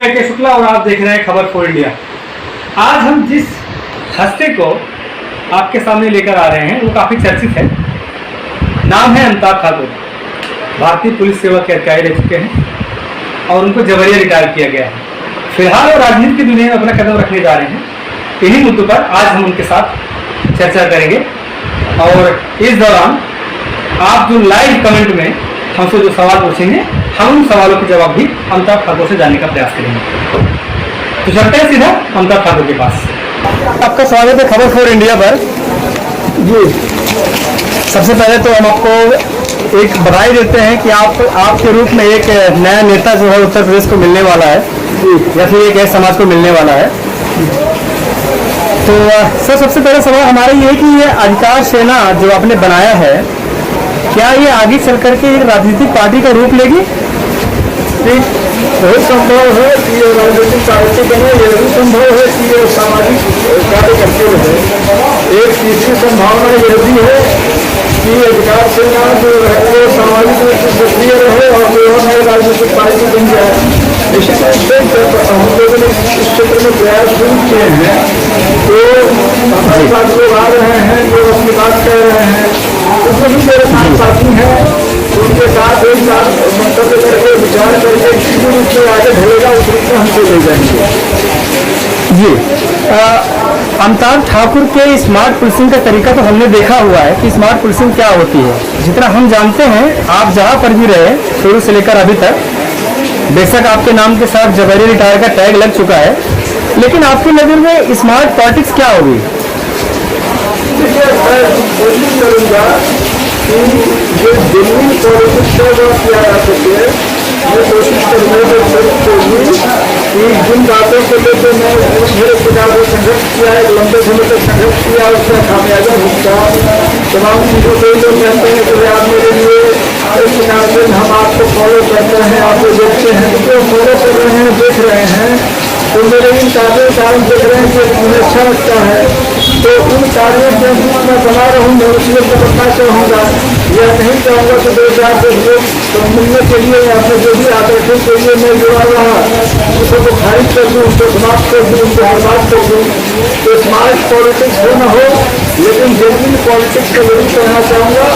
के शुक्ला और आप देख रहे हैं खबर फॉर इंडिया। आज हम जिस हस्ती को आपके सामने लेकर आ रहे हैं वो काफ़ी चर्चित है। नाम है अमिताभ ठाकुर। भारतीय पुलिस सेवा के अधिकारी रह चुके हैं और उनको जबरिया रिटायर किया गया है। फिलहाल वो राजनीति की दुनिया में अपना कदम रखने जा रहे हैं। इन्हीं मुद्दों पर आज हम उनके साथ चर्चा करेंगे और इस दौरान आप जो लाइव कमेंट में हमसे जो सवाल पूछेंगे हम उन सवालों के जवाब भी अमिताभ ठाकुर से जानने का प्रयास करेंगे। तो चलते हैं सीधा अमिताभ ठाकुर के पास। आपका स्वागत है खबर फॉर इंडिया पर। जी, सबसे पहले तो हम आपको एक बधाई देते हैं कि आपके रूप में एक नया नेता जो है उत्तर प्रदेश को मिलने वाला है या फिर एक ऐसे समाज को मिलने वाला है। तो सर, सबसे पहला सवाल हमारा ये है कि ये अधिकार सेना जो आपने बनाया है, क्या ये आगे चल करके एक राजनीतिक पार्टी का रूप लेगी? बहुत संभव है कि ये राजनीतिक पार्टी बने, ये भी संभव है कि ये सामाजिक कार्य करते रहे। एक तीसरी संभावना यह भी है कि अधिकार सेना जो है वो सामाजिक रूप से सक्रिय रहे और जो नई राजनीतिक पार्टी बन जाए। इसी तरह से हम लोगों ने इस क्षेत्र में प्रयास शुरू किए हैं। तो हमारे साथ लोग आ रहे हैं, लोग अपनी बात कह रहे हैं, उसमें भी मेरे साथ साथी हैं, उनके साथ एक साथ मंतव्य करके विचार करके किसी रूप में आगे ढलेगा उस रूप में हमको ले जाएंगे। जी, अमिताभ ठाकुर के स्मार्ट पुलिसिंग का तरीका तो हमने देखा हुआ है कि स्मार्ट पुलिसिंग क्या होती है। जितना हम जानते हैं, आप जहाँ पर भी रहे शुरू से लेकर अभी तक, बेशक आपके नाम के साथ जबरिया रिटायर का टैग लग चुका है, लेकिन आपकी नज़र में स्मार्ट पॉलिटिक्स क्या होगी? मैं कोशिश करूँगा कि जो जेन्युइन पॉलिटिक्स है वो किया जा सके। मैं कोशिश करूँगा कि जिन बातों को लेकर मैं मेरे प्रकार से संघर्ष किया है, लंबे समय तक संघर्ष किया, उसका खामियाजा भुगता। तमाम चीज़ों को लोग कहते हैं कि आप मेरे लिए इस प्रकार से हम आपको फॉलो करते हैं, आपको देखते हैं, तो फॉलो कर रहे हैं, देख रहे हैं, तो मेरे इन कार्यों का कारण देख रहे हैं कि उन्हें अच्छा लगता है। तो उन कार्यों से मैं बना रहूँगा, इसलिए मैं बनना चाहूँगा। यह नहीं चाहूँगा कि 2-4 लोग मिलने के लिए या फिर जो भी आकर्षण के लिए मैं जुड़ा रहा उसको खारिज कर दूँ, उनको समाप्त कर दूँ, उनको बर्बाद कर दूँ। तो स्मार्ट पॉलिटिक्स हो न हो, लेकिन जेन्युइन पॉलिटिक्स को जरूर करना चाहूँगा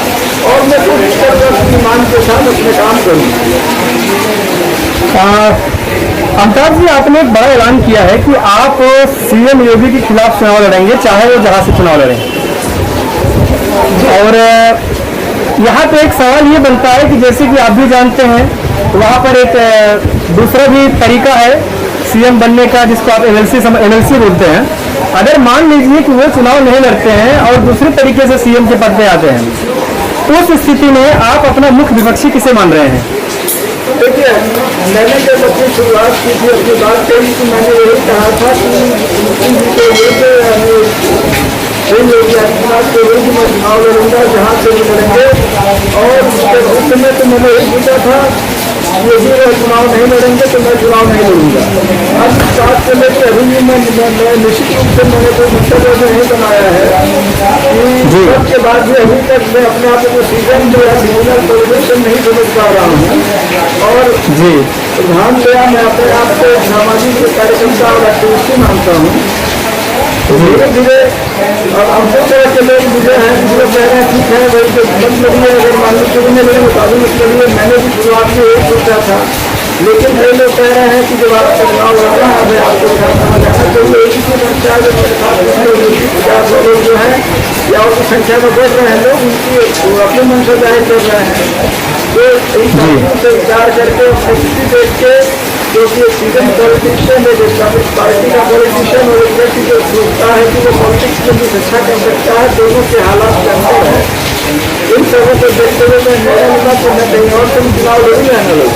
और मैं कोशिश करूँगा कि ईमान के साथ अपने काम करूँ। अमिताभ जी, आपने एक बड़ा ऐलान किया है कि आप सीएम योगी के खिलाफ चुनाव लड़ेंगे, चाहे वो जहाँ से चुनाव लड़ें। और यहाँ पे एक सवाल ये बनता है कि जैसे कि आप भी जानते हैं, वहाँ पर एक दूसरा भी तरीका है सीएम बनने का, जिसको आप एमएलसी बोलते हैं। अगर मान लीजिए कि वो चुनाव नहीं लड़ते हैं और दूसरे तरीके से सीएम के पद पे आते हैं, उस स्थिति में आप अपना मुख्य विपक्षी किसे मान रहे हैं? देखिए, मैंने जब अपनी शुरुआत की थी, अपनी बात कही कि मैंने यही कहा था कि योगी आदित्यनाथ के विरुद्ध मैं चुनाव लड़ूंगा जहाँ से भी लड़ेंगे। और उस समय तो मैंने यही पूछा था यदि वह चुनाव नहीं लड़ेंगे तो मैं चुनाव नहीं लड़ूंगा। अब इस बात को लेकर अभी भी मैं निश्चित रूप से मैंने कोई मंतव्य नहीं बनाया है कि उसके बाद भी अभी तक मैं अपने आप को सीजन जो है डिविजनल पॉलिटिशियन नहीं समझ पा रहा हूँ। और प्रधानतया मैं अपने आप को सामाजिक कार्यकर्ता और एक्टिविस्ट मानता हूँ। धीरे धीरे अब हमसे तरह के लोग मुझे हैं जो कह रहे हैं ठीक है वही तो मत लड़िए, अगर मान लो शुरू में मेरे मुताबिक मत लड़िए। मैंने भी शुरुआत में यही सोचा था, लेकिन कई लोग कह रहे हैं कि जब आप चुनाव लड़ रहे हैं अभी आपको विधानसभा जाना चाहिए। एक ही संख्या जो मेरे साथ 50 लोग जो हैं या उनकी संख्या में बढ़ रहे हैं लोग, उनकी अपने मन से जाहिर कर रहे हैं। तो इन बातों से विचार करके स्थिति देख के, क्योंकि एक सीजन पॉलिटिशियन है, एक पार्टी का पॉलिटिशियन और एक व्यक्ति जो सोचता है कि वो पॉलिटिक्स में कुछ अच्छा कर सकता है, दोनों के हालात जानते हैं। इन सबों को देखते हुए मैं निर्णय लूँगा कि मैं कहीं और से चुनाव लड़ूंगा न लड़ूँ।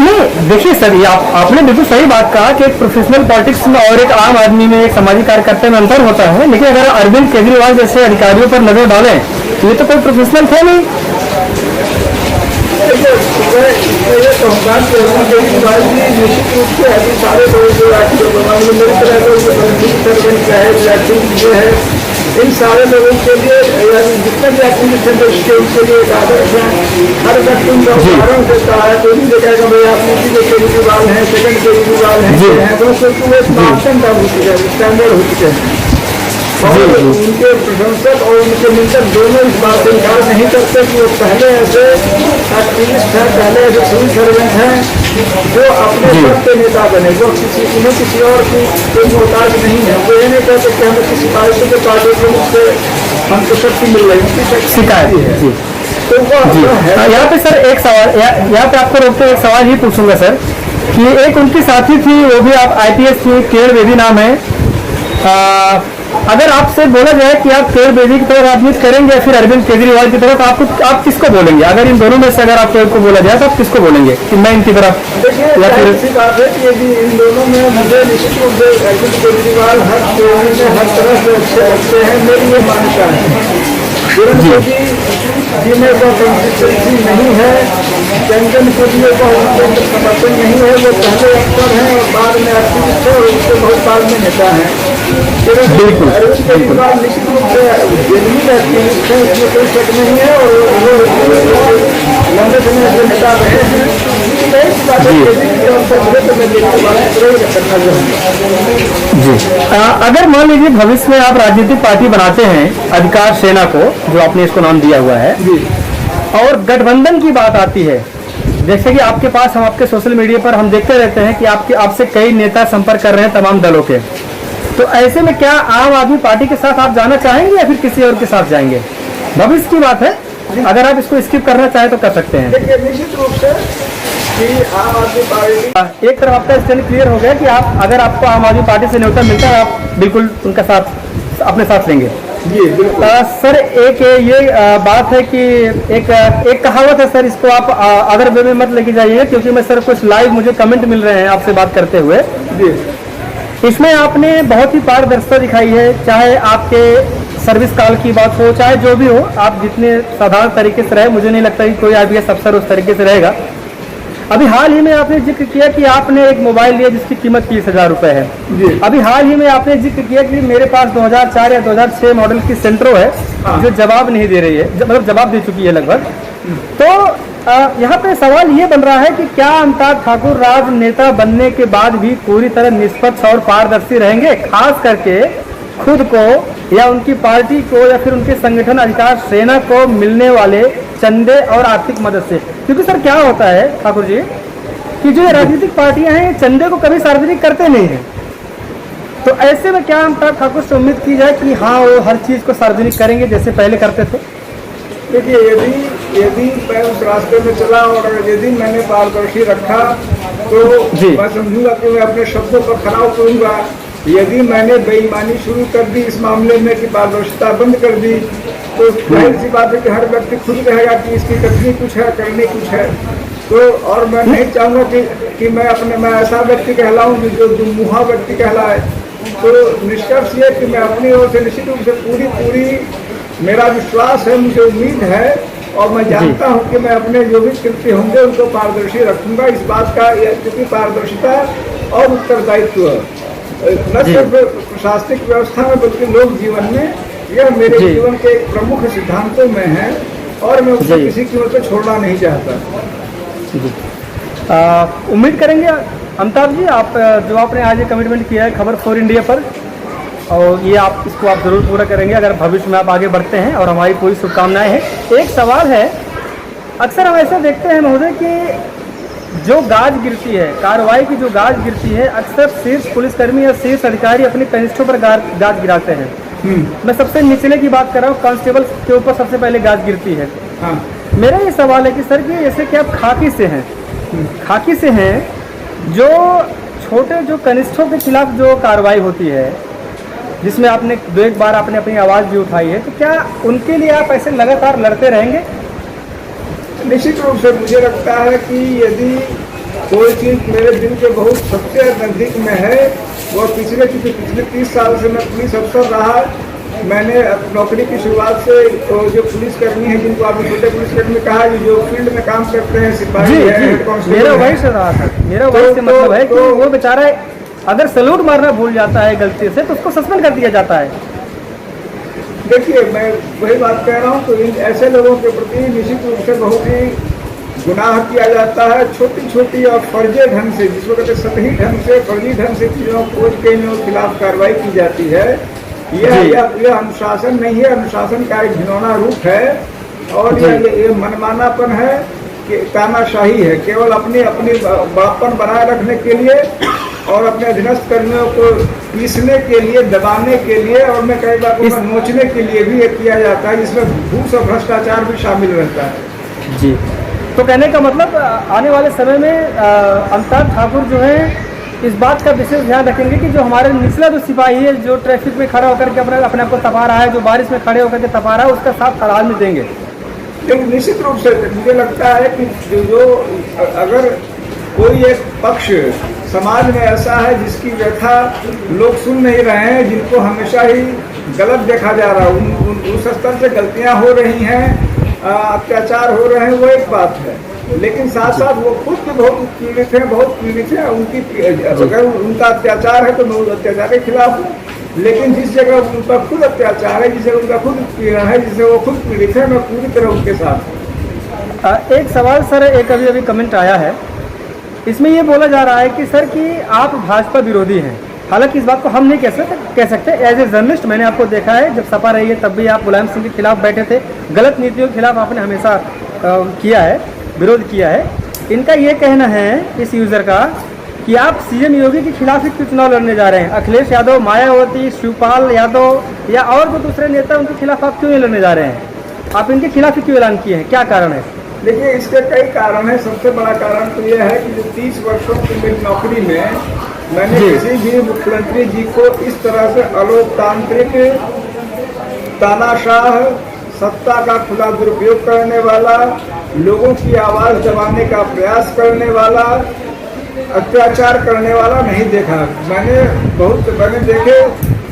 नहीं, देखिए सर, ये आपने बिल्कुल सही बात कहा कि एक प्रोफेशनल पॉलिटिक्स में और एक आम आदमी में, एक सामाजिक कार्यकर्ता में अंतर होता है। लेकिन अगर अरविंद केजरीवाल जैसे अधिकारियों पर नजर डालें तो ये तो कोई प्रोफेशनल थे नहीं। ये कहूँगा कि अरविंद केजरीवाल जी निश्चित रूप से अभी सारे लोग जो मेरी तरह लोग सर्वेंट है, है इन सारे लोगों के लिए यानी जितने भी एक्टिविस्ट हैं उसके उनके लिए एक आदर्श है। हर व्यक्ति उनका उदाहरण देता है तो नहीं देखेगा भाई आप नीति के केजरीवाल हैं, सेकंड केजरीवाल हैं, वो क्योंकि वो मापदंड हो चुके हैं, स्टैंडर्ड हो चुके हैं। और उनके प्रशंसक और उनके मिलकर दोनों इस बात से इनकार नहीं करते कि वो पहले ऐसे एक्टिविस्ट हैं, पहले ऐसे सिविल सर्वेंट हैं जो अपने पद के नेता बने, जो उन्हें किसी और की कोई मोहताज नहीं है। वो ये नहीं कहते कि हमें किसी पार्टी के प्रमुख से हमको शक्ति मिल रही है, उनकी शिकायत है। तो वो यहाँ पे सर एक सवाल, यहाँ पे आपको रोकते एक सवाल ही पूछूंगा सर कि एक उनकी साथी थी, वो भी आप IPS थी, किरण बेदी नाम है। अगर आपसे बोला जाए कि आप किरण बेदी की तरह राजनीति करेंगे या फिर अरविंद केजरीवाल की तरह, तो आप किसको बोलेंगे? अगर इन दोनों में से अगर आपको एक को बोला जाए तो आप किसको बोलेंगे कि मैं इनकी तरफ? या फिर ऐसी बात है कि यदि इन दोनों में मुझे निश्चित रूप से अरविंद केजरीवाल हर श्रेणी में हर तरह से अच्छे लगते हैं, मेरी ये मान्यता है। किरण बेदी जी में कोई कंसिस्टेंसी नहीं है, चंदन के लिए उनके समर्थन नहीं है। वो पहले अफसर हैं और बाद में एक्टिविस्ट है और उसके बहुत बाद में नेता है। बिल्कुल अरविंद केजरीवाल निश्चित रूप से जेन्युइन एक्टिविस्ट है, इसमें कोई शक नहीं है और वो लंबे समय से नेता रहे हैं। जी, अगर मान लीजिए भविष्य में आप राजनीतिक पार्टी बनाते हैं, अधिकार सेना को, जो आपने इसको नाम दिया हुआ है, और गठबंधन की बात आती है, जैसे कि आपके पास हम आपके सोशल मीडिया पर हम देखते रहते हैं कि आपसे कई नेता संपर्क कर रहे हैं तमाम दलों के, तो ऐसे में क्या आम आदमी पार्टी के साथ आप जाना चाहेंगे या फिर किसी और के साथ जाएंगे? भविष्य की बात है, अगर आप इसको स्किप करना चाहें तो कर सकते हैं। देखिए निश्चित रूप से कि आम आदमी पार्टी एक तरफ आपका स्टैंड क्लियर हो गया कि आप अगर आपको आम आदमी पार्टी से न्योता मिलता है आप बिल्कुल उनका साथ अपने साथ लेंगे। जी बिल्कुल। सर एक ये बात है कि एक कहावत है सर, इसको आप अदर वे में मत लेके जाइए, क्योंकि मैं सर कुछ लाइव मुझे कमेंट मिल रहे हैं आपसे बात करते हुए। जी, इसमें आपने बहुत ही पारदर्शिता दिखाई है, चाहे आपके सर्विस काल की बात हो, चाहे जो भी हो, आप जितने साधारण तरीके से रहे, मुझे नहीं लगता कि कोई IPS अफसर उस तरीके से रहेगा। अभी हाल ही में आपने जिक्र किया कि आपने एक मोबाइल लिया जिसकी कीमत 30,000 रुपए है। जी। अभी हाल ही में आपने जिक्र किया कि मेरे पास 2004 या 2006 मॉडल की सेंट्रो है, जो जवाब नहीं दे रही है, मतलब जवाब दे चुकी है लगभग। तो यहाँ पे सवाल ये बन रहा है कि क्या अमिताभ ठाकुर राजनेता बनने के बाद भी पूरी तरह निष्पक्ष और पारदर्शी रहेंगे, खास करके खुद को या उनकी पार्टी को या फिर उनके संगठन अधिकार सेना को मिलने वाले चंदे और आर्थिक मदद से? क्योंकि सर क्या होता है ठाकुर जी कि जो राजनीतिक पार्टियां हैं चंदे को कभी सार्वजनिक करते नहीं हैं, तो ऐसे में क्या अमिताभ ठाकुर से उम्मीद की जाए कि हाँ वो हर चीज को सार्वजनिक करेंगे जैसे पहले करते थे? देखिए यदि मैं उस रास्ते में चला और यदि मैंने पारदर्शी रखा तो मैं समझूंगा कि मैं अपने शब्दों पर खरा उतरूंगा। यदि मैंने बेईमानी शुरू कर दी इस मामले में कि पारदर्शिता बंद कर दी, तो जाहिर सी बात है कि हर व्यक्ति खुद कहेगा कि इसकी कथनी कुछ है, करनी कुछ है। तो और मैं नहीं चाहूँगा कि मैं ऐसा व्यक्ति कहलाऊँ जो दुमुहा व्यक्ति कहलाए। तो निष्कर्ष ये कि मैं अपनी ओर से निश्चित रूप से पूरी मेरा विश्वास है, मुझे उम्मीद है और मैं जानता हूं कि मैं अपने जो भी कृत्य होंगे उनको पारदर्शी रखूंगा। इस बात का क्योंकि पारदर्शिता और उत्तरदायित्व न सिर्फ प्रशासनिक व्यवस्था में बल्कि लोक जीवन में, यह मेरे जीवन के प्रमुख सिद्धांतों में है और मैं उसको किसी कीमत पर छोड़ना नहीं चाहता। उम्मीद करेंगे अमिताभ जी आप जो आपने आज ये कमिटमेंट किया है खबर फॉर इंडिया पर, और ये इसको आप जरूर पूरा करेंगे अगर भविष्य में आप आगे बढ़ते हैं, और हमारी पूरी शुभकामनाएं हैं। एक सवाल है, अक्सर हम ऐसा देखते हैं महोदय कि जो गाज गिरती है, कार्रवाई की जो गाज गिरती है, अक्सर शीर्ष पुलिसकर्मी या शीर्ष अधिकारी अपने कनिष्ठों पर गाज गिराते हैं। मैं सबसे निचले की बात कर रहा हूँ, कांस्टेबल के ऊपर सबसे पहले गाज गिरती है। मेरा ये सवाल है कि सर कि जैसे कि आप खाकी से हैं, जो छोटे जो कनिष्ठों के खिलाफ जो कार्रवाई होती है जिसमें आपने एक बार आपने अपनी आवाज़ भी उठाई है, तो क्या उनके लिए आप ऐसे लगातार लड़ते रहेंगे? निश्चित रूप से मुझे लगता है कि यदि कोई चीज़ मेरे दिल के बहुत सबसे नज़दीक में है, वो पिछले 30 साल से मैं पुलिस अफसर रहा। मैंने नौकरी की शुरुआत से तो जो पुलिसकर्मी है, जिनको आपने छोटे पुलिसकर्मी कहा, जो फील्ड में काम करते हैं, सिपाही हैं, मेरा वही से रहा था, मेरा वही से मतलब है कि वो बेचारा अगर सैल्यूट मारना भूल जाता है गलती से तो उसको सस्पेंड कर दिया जाता है। देखिए, मैं वही बात कह रहा हूँ, तो इन ऐसे लोगों के प्रति निश्चित रूप से बहुत ही गुनाह किया जाता है। छोटी छोटी और फर्जी ढंग से, जिसको कहते हैं सतही ढंग से, फर्जी ढंग से चीज़ों को खोज के इनके खिलाफ कार्रवाई की जाती है। यह अनुशासन नहीं है, अनुशासन का एक घिनौना रूप है। और ये मनमानापन है, कि तानाशाही है, केवल अपनी बड़प्पन बनाए रखने के लिए और अपने अधीनस्थ कर्मियों को पीसने के लिए, दबाने के लिए, और मैं कई बार नोचने के लिए भी ये किया जाता है, जिसमें घूस और भ्रष्टाचार भी शामिल रहता है। जी, तो कहने का मतलब आने वाले समय में अमिताभ ठाकुर जो है इस बात का विशेष ध्यान रखेंगे कि जो हमारे निचला जो सिपाही है, जो ट्रैफिक में खड़ा होकर के अपने आप को तपा रहा है, जो बारिश में खड़े होकर के तपा रहा है, उसका साथ खड़ाल में देंगे। लेकिन निश्चित रूप से मुझे लगता है कि जो अगर कोई एक पक्ष समाज में ऐसा है जिसकी व्यथा लोग सुन नहीं रहे हैं, जिनको हमेशा ही गलत देखा जा रहा है, उस स्तर से गलतियां हो रही हैं, अत्याचार हो रहे हैं, वो एक बात है। लेकिन साथ साथ वो खुद भी बहुत पीड़ित हैं, बहुत पीड़ित हैं। उनकी अगर उनका अत्याचार है तो मैं अत्याचार के खिलाफ हूँ, लेकिन जिस जगह उनका खुद अत्याचार है, जिस जगह उनका खुद पीड़न है, जिससे वो खुद पीड़ित है, मैं पूरी तरह उनके साथ हूँ। एक सवाल सर, एक अभी कमेंट आया है, इसमें ये बोला जा रहा है कि सर कि आप भाजपा विरोधी हैं। हालांकि इस बात को हम नहीं कह सकते। एज ए जर्नलिस्ट मैंने आपको देखा है, जब सपा रही है तब भी आप मुलायम सिंह के खिलाफ बैठे थे, गलत नीतियों के खिलाफ आपने हमेशा किया है, विरोध किया है। इनका ये कहना है इस यूज़र का कि आप सीएम योगी के खिलाफ ही क्यों चुनाव लड़ने जा रहे हैं? अखिलेश यादव, मायावती, शिवपाल यादव या और जो दूसरे नेता, उनके खिलाफ आप क्यों नहीं लड़ने जा रहे हैं? आप इनके खिलाफ ही क्यों ऐलान किए हैं, क्या कारण है? देखिए, इसके कई कारण हैं। सबसे बड़ा कारण तो यह है कि जो 30 वर्षों की मेरी नौकरी में मैंने किसी भी मुख्यमंत्री जी को इस तरह से अलोकतांत्रिक, तानाशाह, सत्ता का खुला दुरुपयोग करने वाला, लोगों की आवाज़ दबाने का प्रयास करने वाला, अत्याचार करने वाला नहीं देखा। मैंने देखे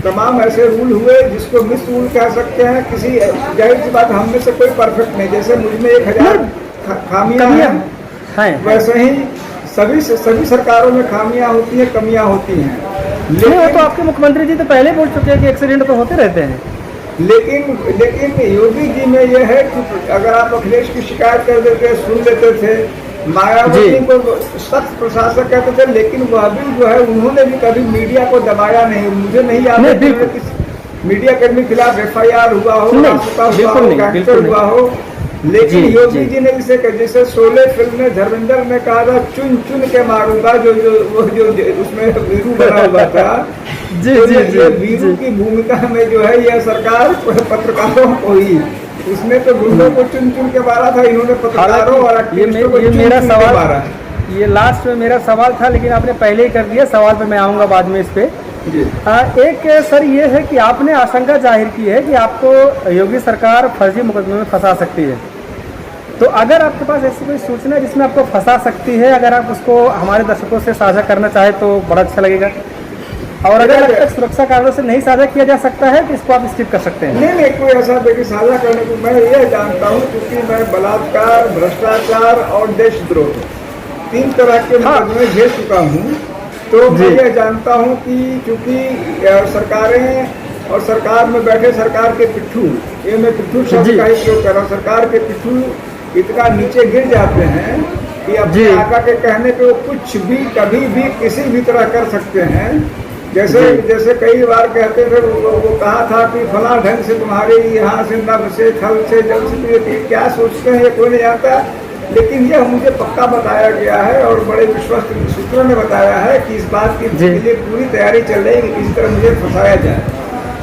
तमाम ऐसे रूल हुए जिसको मिस रूल कह सकते हैं। किसी जाहिर सी बात, हम में से कोई परफेक्ट नहीं। जैसे मुझमें 1000 खामियां हैं, वैसे ही सभी सरकारों में खामियां होती हैं, कमियां होती हैं। लेकिन वो तो आपके मुख्यमंत्री जी तो पहले बोल चुके हैं कि एक्सीडेंट तो होते रहते हैं। लेकिन योगी जी में यह है कि अगर आप अखिलेश की शिकायत कर देते, सुन लेते थे, मायावती को सख्त प्रशासक कहते थे, लेकिन वह भी जो है उन्होंने भी कभी मीडिया को दबाया नहीं। मुझे नहीं याद है कि मीडिया कर्मी के खिलाफ FIR हुआ हो, लेकिन योगी जी ने जैसे शोले फिल्म में धर्मेंद्र ने कहा था, चुन चुन के मारूंगा, जो उसमें वीरू बना हुआ था। वीरू की भूमिका में जो है यह सरकार पत्रकारों को ही, उसने तो गुंडों को चुन चुन के मारा था, इन्होंने पत्रकारों और एक्टिविस्टों को चुन चुन के मारा। ये लास्ट में मेरा सवाल था, लेकिन आपने पहले ही कर दिया। सवाल पे मैं आऊँगा बाद में इस पे। एक सर ये है कि आपने आशंका जाहिर की है कि आपको योगी सरकार फर्जी मुकदमे में फंसा सकती है। तो अगर आपके पास ऐसी कोई सूचना जिसमें आपको फंसा सकती है, अगर आप उसको हमारे दर्शकों से साझा करना चाहें तो बड़ा अच्छा लगेगा। और अगर अब तक सुरक्षा कारणों से नहीं साझा किया जा सकता है तो इसको आप स्किप कर सकते हैं। नहीं, कोई ऐसा देखिए साझा करने को मैं ये जानता हूँ, क्योंकि मैं बलात्कार, भ्रष्टाचार और देशद्रोह 3 तरह के मुकदमे झेल चुका हूँ। तो मैं ये जानता हूँ कि चूंकि सरकारें और सरकार में बैठे सरकार के पिट्ठू, ये मैं पिट्ठू शब्द का ही प्रयोग कर रहा हूँ, सरकार के पिट्ठू इतना नीचे गिर जाते हैं कि अपने आका के कहने पे वो कुछ भी कभी भी किसी भी तरह कर सकते हैं। जैसे कई बार कहते थे, वो कहा था कि फला ढंग से तुम्हारे यहाँ से नभ से, थल से, जल से, क्या सोचते हैं ये कोई नहीं जानता। लेकिन यह मुझे पक्का बताया गया है और बड़े विश्वस्त सूत्रों ने बताया है कि इस बात की लिए पूरी तैयारी चल रही है कि किसी तरह मुझे फंसाया जाए।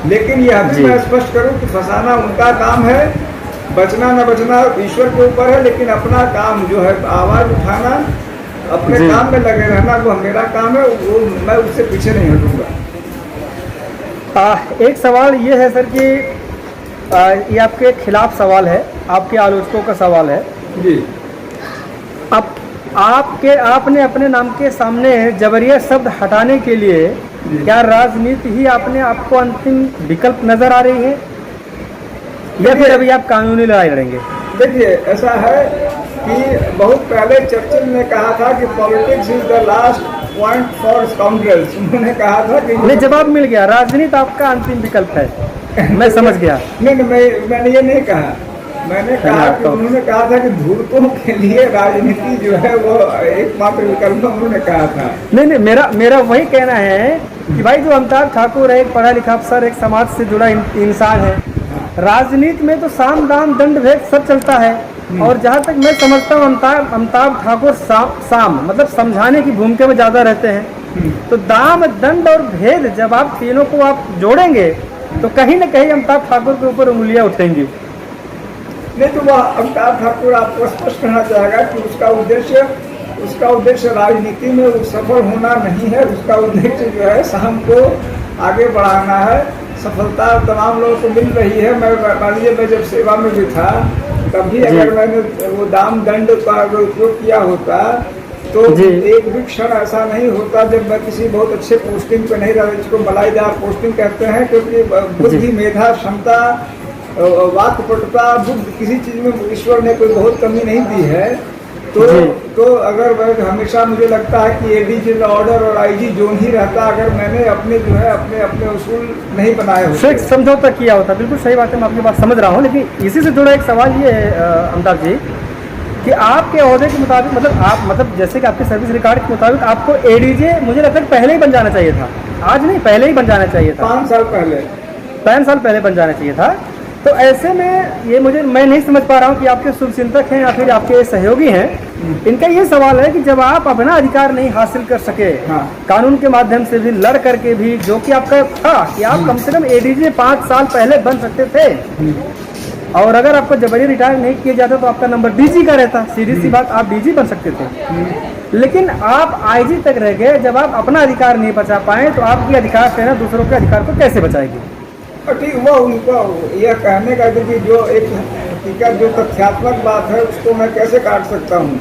लेकिन यह भी मैं स्पष्ट करूं कि फंसाना उनका काम है, बचना न बचना ईश्वर के ऊपर है। लेकिन अपना काम जो है, आवाज़ उठाना, अपने काम में लगे रहना, वो मेरा काम है, वो मैं उससे पीछे नहीं हटूंगा। एक सवाल ये है सर कि ये आपके खिलाफ सवाल है, आपके आलोचकों का सवाल है जी। अब आपने अपने नाम के सामने जबरिया शब्द हटाने के लिए क्या राजनीति ही आपको अंतिम विकल्प नजर आ रही है, या फिर अभी आप कानूनी लड़ाई लड़ेंगे? देखिए, ऐसा है कि बहुत पहले चर्चिल ने कहा था कि politics is the last point for scoundrels. उन्होंने कहा था कि जवाब मिल गया, राजनीति आपका अंतिम विकल्प है। मैं समझ गया। नहीं, मैंने ये नहीं कहा। मैंने कहा कि उन्होंने कहा था कि धूर्तों के लिए राजनीति जो है वो एकमात्र विकल्प उन्होंने कहा था। नहीं, मेरा वही कहना है कि भाई जो अमिताभ ठाकुर है, एक पढ़ा लिखा अफसर, एक समाज से जुड़ा इंसान है। राजनीति में तो साम दाम दंड भेद सब चलता है, और जहाँ तक मैं समझता हूँ अमिताभ ठाकुर साम मतलब समझाने की भूमिका में ज़्यादा रहते हैं। तो दाम दंड और भेद जब आप तीनों को आप जोड़ेंगे तो कहीं ना कहीं अमिताभ ठाकुर के ऊपर उंगलियां उठेंगी। नहीं तो वह अमिताभ ठाकुर आपको स्पष्ट कहना चाहेगा कि उसका उद्देश्य राजनीति में वो सफल होना नहीं है। उसका उद्देश्य जो है शाम को आगे बढ़ाना है। सफलता तमाम लोगों को मिल रही है। मान लीजिए मैं जब सेवा में भी था तब भी अगर मैंने वो दाम दंड का अगर उपयोग किया होता तो एक भी क्षण ऐसा नहीं होता जब मैं किसी बहुत अच्छे पोस्टिंग पे नहीं रहा, जिसको मलाईदार पोस्टिंग कहते हैं, क्योंकि बुद्धि, मेधा, क्षमता, वाक्पटुता, बुद्ध, किसी चीज में ईश्वर ने कोई बहुत कमी नहीं दी है। तो अगर मैं हमेशा मुझे लगता है कि एडीजी ऑर्डर और आईजी जोन ही रहता अगर मैंने अपने जो है अपने उसूल नहीं बनाए होते, समझौता किया होता। बिल्कुल सही बात है, मैं आपकी बात समझ रहा हूँ। लेकिन इसी से जुड़ा एक सवाल ये है अमिताभ जी कि आपके ओहदे के मुताबिक मतलब जैसे कि आपके सर्विस रिकॉर्ड के मुताबिक आपको एडीजे मुझे लगता है पहले ही बन जाना चाहिए था। आज नहीं, पहले ही बन जाना चाहिए था। 5 साल पहले 5 साल पहले बन जाना चाहिए था। तो ऐसे में ये मैं नहीं समझ पा रहा हूँ कि आपके शुभचिंतक हैं या फिर आपके सहयोगी हैं, इनका ये सवाल है कि जब आप अपना अधिकार नहीं हासिल कर सके, कानून के माध्यम से भी लड़ करके भी, जो कि आपका था कि आप कम से कम एडीजे 5 साल पहले बन सकते थे, और अगर आपको जबरी रिटायर नहीं किया जाता तो आपका नंबर डीजी का रहता। सीधी सी बात, आप डीजी बन सकते थे। लेकिन आप आईजी तक रह गए। जब आप अपना अधिकार नहीं बचा पाए तो आपकी अधिकार से ना दूसरों के अधिकार को कैसे बचाएगी? ठीक, वो उनको यह कहने का कि जो एक हकीकत, जो तथ्यात्मक बात है उसको मैं कैसे काट सकता हूँ।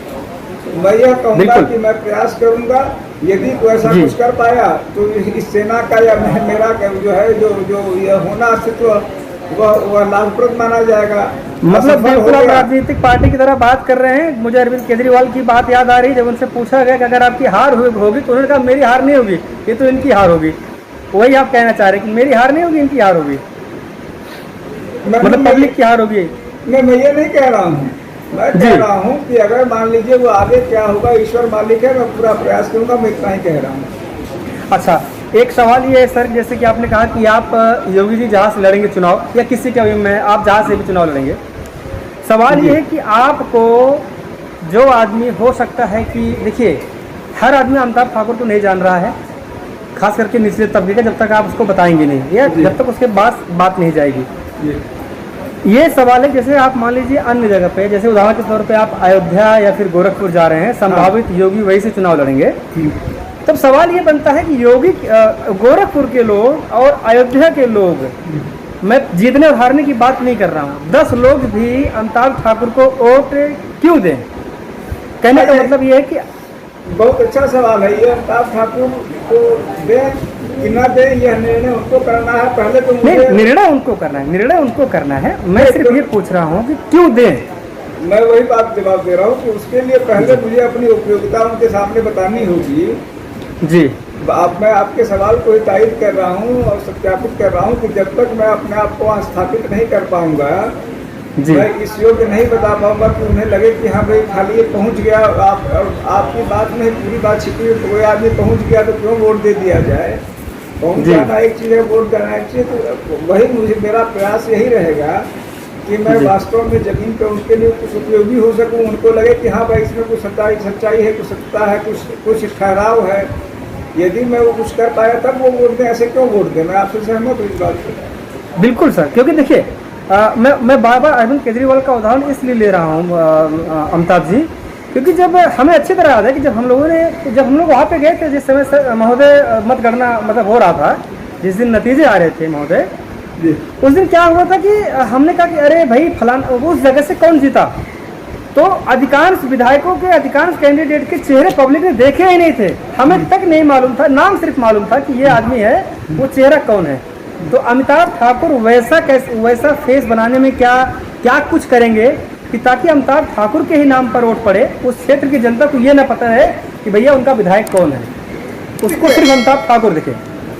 मैं यह कहूँगा कि मैं प्रयास करूँगा, यदि कोई ऐसा कुछ कर पाया तो इस सेना का या मेरा जो है जो यह होना अस्तित्व वह लाभप्रद माना जाएगा। मतलब बिल्कुल आप राजनीतिक पार्टी की तरह बात कर रहे हैं। मुझे अरविंद केजरीवाल की बात याद आ रही है, जब उनसे पूछा गया कि अगर आपकी हार होगी तो उन्होंने कहा मेरी हार नहीं होगी, ये तो इनकी हार होगी। वही आप कहना चाह रहे हैं कि मेरी हार नहीं होगी, इनकी हार होगी, मतलब पब्लिक की हार होगी। मैं ये नहीं कह रहा हूँ। मैं कह रहा हूँ कि अगर मान लीजिए वो आगे क्या होगा ईश्वर मालिक है, मैं पूरा प्रयास करूँगा। मैं इतना ही कह रहा हूँ। अच्छा, एक सवाल ये है सर, जैसे कि आपने कहा कि आप योगी जी जहाँ से लड़ेंगे चुनाव, या किसी के में आप जहाँ से भी चुनाव लड़ेंगे, सवाल ये है कि आपको जो आदमी हो सकता है कि देखिए हर आदमी अमिताभ ठाकुर को नहीं जान रहा है, खास करके निचले तबके का, जब तक आप उसको बताएंगे नहीं या जब तक उसके पास बात नहीं जाएगी। ये सवाल है, जैसे आप मान लीजिए अन्य जगह पे, जैसे उदाहरण के तौर पे आप अयोध्या या फिर गोरखपुर जा रहे हैं, संभावित योगी वही से चुनाव लड़ेंगे, तब सवाल ये बनता है कि योगी गोरखपुर के लोग और अयोध्या के लोग, मैं जीतने और हारने की बात नहीं कर रहा हूँ, 10 लोग भी अमिताभ ठाकुर को वोट क्यों दें? कहने का मतलब ये है कि बहुत अच्छा सवाल है ये। अमिताभ ठाकुर को दें कि न दें, यह निर्णय उनको करना है। पहले तो नहीं, निर्णय उनको करना है। मैं सिर्फ ये पूछ रहा हूँ कि क्यों दें। मैं वही बात जवाब दे रहा हूँ कि उसके लिए पहले मुझे अपनी उपयोगिता उनके सामने बतानी होगी। जी, मैं आपके सवाल को ही तायद कर रहा हूँ और सत्यापित कर रहा हूँ कि जब तक मैं अपने आप को स्थापित नहीं कर पाऊंगा, मैं इस योग्य नहीं बता पाऊंगा कि उन्हें लगे कि हाँ भाई खाली ये पहुँच गया। आपकी बात में पूरी बात छिपी, कोई आदमी पहुँच गया तो क्यों वोट दे दिया जाए? पहुँच जाना एक चीज़ है, वोट देना एक चीज़। तो वही मेरा प्रयास यही रहेगा कि मैं वास्तव में जमीन पे उनके लिए कुछ उपयोगी हो सकूं। उनको लगे कि हाँ भाई इसमें कुछ सच्चाई है, कुछ सत्ता है, कुछ ठहराव है। यदि मैं वो कुछ कर पाया तब वो वोट दें, ऐसे क्यों वोट दें? मैं आपसे सहमत हूँ इस बात से। बिल्कुल सर, क्योंकि देखिए मैं बार बार अरविंद केजरीवाल का उदाहरण इसलिए ले रहा हूँ अमिताभ जी, क्योंकि जब हमें अच्छी तरह याद है कि जब हम लोग वहाँ पे गए थे, जिस समय महोदय मतगणना मतलब हो रहा था, जिस दिन नतीजे आ रहे थे महोदय, उस दिन क्या हुआ था कि हमने कहा कि अरे भाई फलाना उस जगह से कौन जीता, तो अधिकांश विधायकों के, अधिकांश कैंडिडेट के चेहरे पब्लिक ने देखे ही नहीं थे। हमें तक नहीं मालूम था, नाम सिर्फ मालूम था कि ये आदमी है, वो चेहरा कौन है। तो अमिताभ ठाकुर वैसा फेस बनाने में क्या कुछ करेंगे कि ताकि अमिताभ ठाकुर के ही नाम पर वोट पड़े, उस क्षेत्र की जनता को ये ना पता है कि भैया उनका विधायक कौन है, उसको सिर्फ अमिताभ ठाकुर दिखे।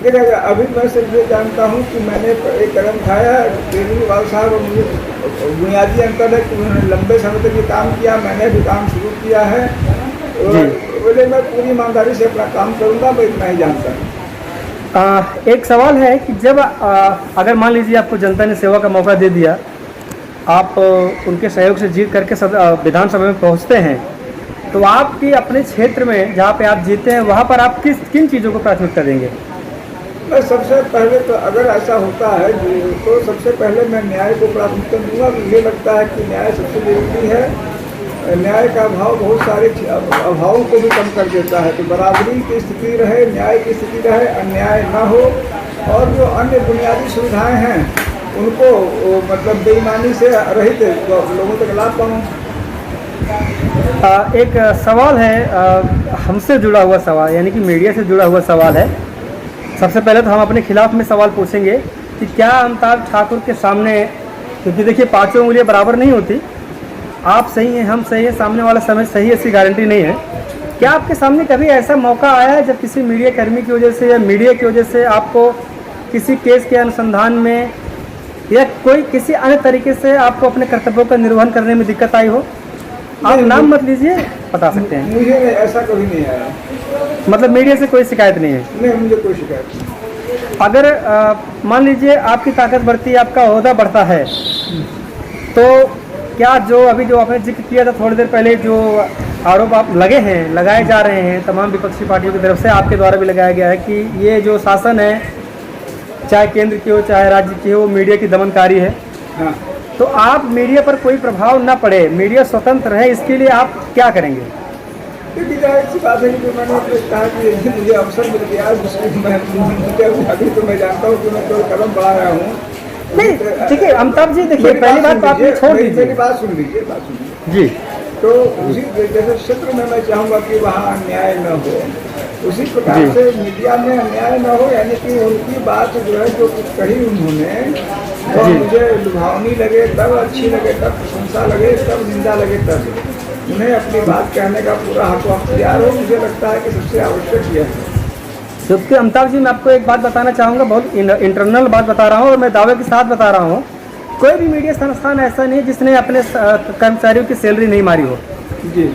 लेकिन अभी मैं सिर्फ ये जानता हूँ कि मैंने एक कदम उठाया, केजरीवाल साहब और मुझे बुनियादी अंतर है कि उन्होंने लंबे समय तक ये काम किया, मैंने भी काम शुरू किया है। बोले मैं पूरी ईमानदारी से अपना काम करूँगा, मैं इतना ही जानता हूँ। एक सवाल है कि जब अगर मान लीजिए आपको जनता ने सेवा का मौका दे दिया, आप उनके सहयोग से जीत करके विधानसभा में पहुंचते हैं, तो आपकी अपने क्षेत्र में जहां पे आप जीते हैं वहां पर आप किन चीज़ों को प्राथमिकता देंगे? मैं सबसे पहले तो अगर ऐसा होता है तो सबसे पहले मैं न्याय को प्राथमिकता दूंगा। मुझे लगता है कि न्याय सबसे जरूरी है। न्याय का अभाव बहुत सारे अभावों को भी कम कर देता है। तो बराबरी की स्थिति रहे, न्याय की स्थिति रहे, अन्याय ना हो, और जो अन्य बुनियादी सुविधाएं हैं उनको मतलब बेईमानी से रहित लोगों तक लाभ पाऊँ। एक सवाल है हमसे जुड़ा हुआ सवाल, यानी कि मीडिया से जुड़ा हुआ सवाल है। सबसे पहले तो हम अपने खिलाफ में सवाल पूछेंगे कि क्या अमिताभ ठाकुर के सामने, क्योंकि देखिए पांचों उंगलियां बराबर नहीं होती, आप सही हैं, हम सही हैं, सामने वाला समय सही, ऐसी गारंटी नहीं है। क्या आपके सामने कभी ऐसा मौका आया है जब किसी मीडिया कर्मी की वजह से या मीडिया की वजह से आपको किसी केस के अनुसंधान में या कोई किसी अन्य तरीके से आपको अपने कर्तव्यों का निर्वहन करने में दिक्कत आई हो? आप नाम मत लीजिए, बता सकते हैं। मुझे ऐसा कभी नहीं आया। मतलब मीडिया से कोई शिकायत नहीं है? नहीं, मुझे कोई शिकायत नहीं। अगर मान लीजिए आपकी ताकत बढ़ती है, आपका ओहदा बढ़ता है, तो क्या जो आपने जिक्र किया था थोड़ी देर पहले, जो आरोप आप लगाए जा रहे हैं तमाम विपक्षी पार्टियों की तरफ से, आपके द्वारा भी लगाया गया है कि ये जो शासन है, चाहे केंद्र की हो चाहे राज्य की हो, वो मीडिया की दमनकारी है। हाँ। तो आप मीडिया पर कोई प्रभाव ना पड़े, मीडिया स्वतंत्र रहे, इसके लिए आप क्या करेंगे? ऐसी बात है कि मैंने कहा कि यदि मुझे अवसर मिल गया जिसमें मैं अभी तो मैं जानता हूँ कि मैं कोई कदम बढ़ा रहा हूँ। नहीं, ठीक है अमिताभ जी, देखिए पहली बात तो आपने छोड़ दीजिए, मेरी बात सुन लीजिए जी। तो उसी जैसे क्षेत्र में मैं चाहूँगा कि वहाँ अन्याय न हो, उसी प्रकार से मीडिया में अन्याय न हो, यानी कि उनकी बात जो है जो कुछ कही उन्होंने, वो मुझे लुभावनी लगे तब, अच्छी लगे तब, प्रशंसा लगे तब, निंदा लगे तब, उन्हें अपनी बात कहने का पूरा हक अख्तियार हो। मुझे लगता है कि सबसे आवश्यक यह है। क्योंकि अमिताभ जी, मैं आपको एक बात बताना चाहूँगा, बहुत इंटरनल बात बता रहा हूँ और मैं दावे के साथ बता रहा हूँ, कोई भी मीडिया संस्थान ऐसा नहीं है जिसने अपने कर्मचारियों की सैलरी नहीं मारी हो। जी।